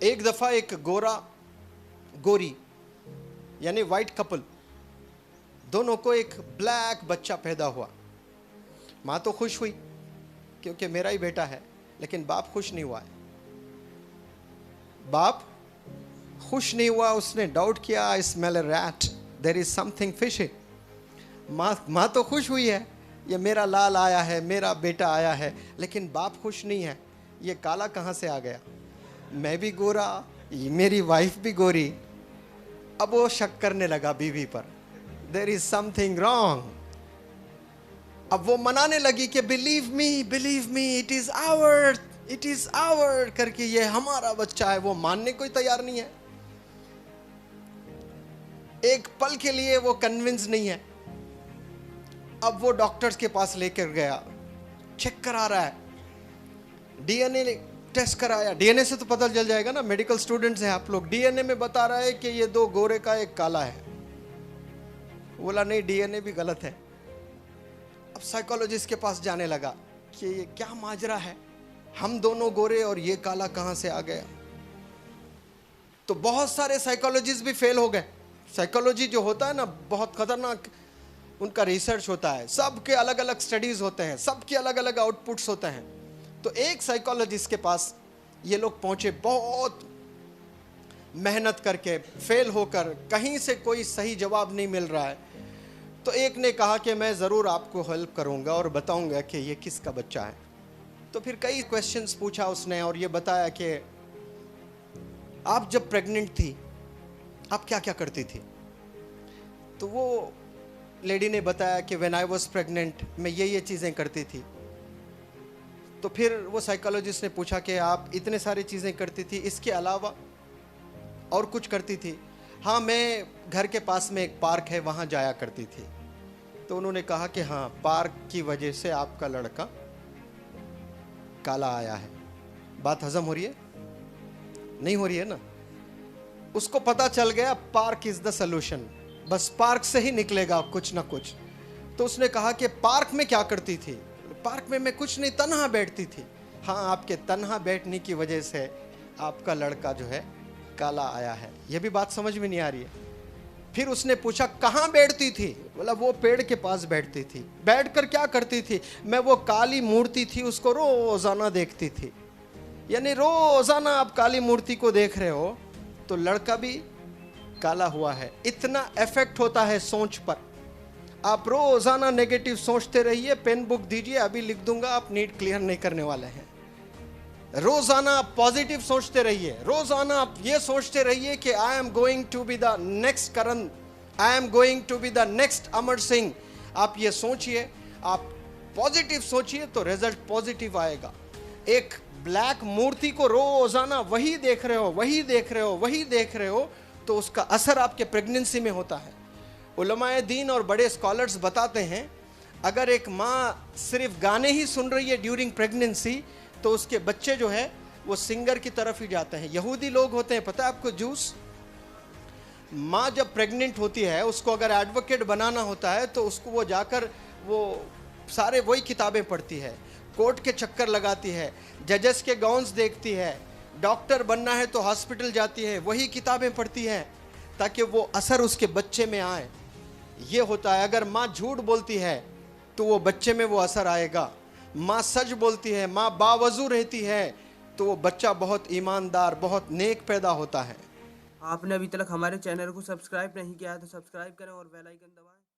एक दफ़ा एक गोरा गोरी यानी वाइट कपल दोनों को एक ब्लैक बच्चा पैदा हुआ। माँ तो खुश हुई क्योंकि मेरा ही बेटा है, लेकिन बाप खुश नहीं हुआ है। बाप खुश नहीं हुआ, उसने डाउट किया, I smell a rat, there is something fishy. माँ तो खुश हुई है, ये मेरा लाल आया है, मेरा बेटा आया है, लेकिन बाप खुश नहीं है, ये काला कहाँ से आ गया, मैं भी गोरा, मेरी वाइफ भी गोरी। अब वो शक करने लगा बीवी पर, देयर इज समथिंग रॉन्ग। अब वो मनाने लगी कि believe me it is our करके, ये हमारा बच्चा है। वो मानने को ही तैयार नहीं है, एक पल के लिए वो कन्विंस नहीं है। अब वो डॉक्टर्स के पास लेकर गया, चेक करा रहा है, डीएनए टेस्ट कराया। डीएनए से तो पता चल जाएगा ना, मेडिकल स्टूडेंट्स हैं आप लोग। डीएनए में बता रहा है कि ये दो गोरे का एक काला है। बोला नहीं, डीएनए भी गलत है। अब साइकोलॉजिस्ट के पास जाने लगा कि ये क्या माजरा है, हम दोनों गोरे और ये काला कहां से आ गया। तो बहुत सारे साइकोलॉजिस्ट भी फेल हो गए। साइकोलॉजी जो होता है ना, बहुत खतरनाक उनका रिसर्च होता है, सबके अलग अलग स्टडीज होते हैं, सबके अलग अलग आउटपुट्स होते हैं। तो एक साइकोलॉजिस्ट के पास ये लोग पहुंचे, बहुत मेहनत करके, फेल होकर, कहीं से कोई सही जवाब नहीं मिल रहा है। तो एक ने कहा कि मैं ज़रूर आपको हेल्प करूंगा और बताऊंगा कि ये किसका बच्चा है। तो फिर कई क्वेश्चंस पूछा उसने और ये बताया कि आप जब प्रेग्नेंट थी आप क्या क्या करती थी। तो वो लेडी ने बताया कि व्हेन आई वाज प्रेग्नेंट मैं ये चीज़ें करती थी। तो फिर वो साइकोलॉजिस्ट ने पूछा कि आप इतने सारी चीज़ें करती थी, इसके अलावा और कुछ करती थी। हाँ, मैं घर के पास में एक पार्क है, वहाँ जाया करती थी। तो उन्होंने कहा कि हाँ, पार्क की वजह से आपका लड़का काला आया है। बात हजम हो रही है? नहीं हो रही है ना। उसको पता चल गया park is the solution, bus park से ही निकलेगा कुछ ना कुछ। तो उसने कहा कि पार्क में क्या करती थी। पार्क में मैं कुछ नहीं, तन्हा बैठती थी। हाँ, आपके तन्हा बैठने की वजह से आपका लड़का जो है काला आया है। यह भी बात समझ में नहीं आ रही है। फिर उसने पूछा कहाँ बैठती थी। बोला वो पेड़ के पास बैठती थी। बैठकर क्या करती थी। मैं वो काली मूर्ति थी उसको रोजाना देखती थी। यानी रोजाना आप काली मूर्ति को देख रहे हो तो लड़का भी काला हुआ है। इतना इफेक्ट होता है सोच पर। आप रोजाना नेगेटिव सोचते रहिए। पेन बुक दीजिए, अभी लिख दूंगा, आप नीट क्लियर नहीं करने वाले हैं। रोजाना आप पॉजिटिव सोचते रहिए। रोजाना आप ये सोचते रहिए कि I am going to be the next Karan, I am going to be the next Amar Singh. आप ये सोचिए, आप पॉजिटिव सोचिए तो रिजल्ट पॉजिटिव आएगा। एक ब्लैक मूर्ति को रोजाना वही देख रहे हो तो उसका असर आपके प्रेगनेंसी में होता है। उलमाए दीन और बड़े स्कॉलर्स बताते हैं, अगर एक माँ सिर्फ गाने ही सुन रही है ड्यूरिंग प्रेगनेंसी तो उसके बच्चे जो है वो सिंगर की तरफ ही जाते हैं। यहूदी लोग होते हैं, पता है आपको, जूस। माँ जब प्रेग्नेंट होती है उसको अगर एडवोकेट बनाना होता है तो उसको वो जाकर वो सारे वही किताबें पढ़ती है, कोर्ट के चक्कर लगाती है, जजेस के गाउन्स देखती है, डॉक्टर बनना है तो हॉस्पिटल जाती है, वही किताबें पढ़ती है ताकि वो असर उसके बच्चे में आए। ये होता है। अगर माँ झूठ बोलती है तो वो बच्चे में वो असर आएगा। माँ सच बोलती है, माँ बावजू रहती है तो वो बच्चा बहुत ईमानदार, बहुत नेक पैदा होता है। आपने अभी तक हमारे चैनल को सब्सक्राइब नहीं किया है तो सब्सक्राइब करें और बेल आइकन दबाएं।